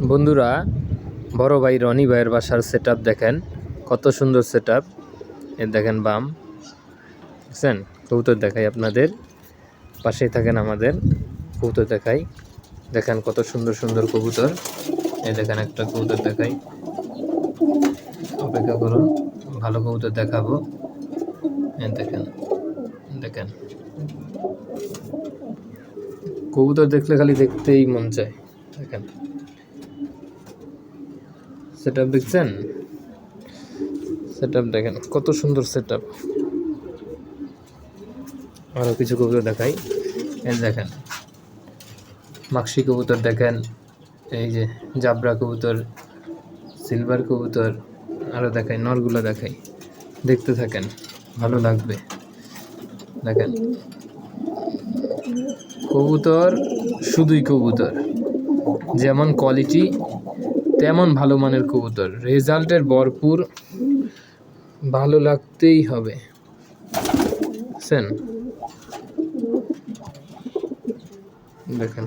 বন্ধুরা, বড় ভাই রনি ভাইয়ের বাসার সেটআপ দেখেন, কত সুন্দর সেটআপ। দেখেন বাম, বুঝছেন? কবুতর দেখাই আপনাদের, পাশেই থাকেন আমাদের, কবুতর দেখাই। দেখেন কত সুন্দর সুন্দর কবুতর। দেখেন একটা কবুতর দেখাই, অপেক্ষা করুন, ভালো কবুতর দেখাবো। দেখেন দেখেন কবুতর দেখলে খালি দেখতেই মন চায়। দেখেন সেটআপ দেখছেন? সেটআপ দেখেন কত সুন্দর সেটআপ। আরও কিছু কবুতর দেখাই। দেখেন মাক্সি কবুতর দেখেন, এই যে জাবরা কবুতর, সিলভার কবুতর, আরও দেখাই, নরগুলো দেখাই, দেখতে থাকেন, ভালো লাগবে। দেখেন কবুতর শুধুই কবুতর, যেমন কোয়ালিটি তেমন ভালো মানের কবুতর, রেজাল্টের ভরপুর, ভালো লাগতেই হবে। বুঝছেন? দেখেন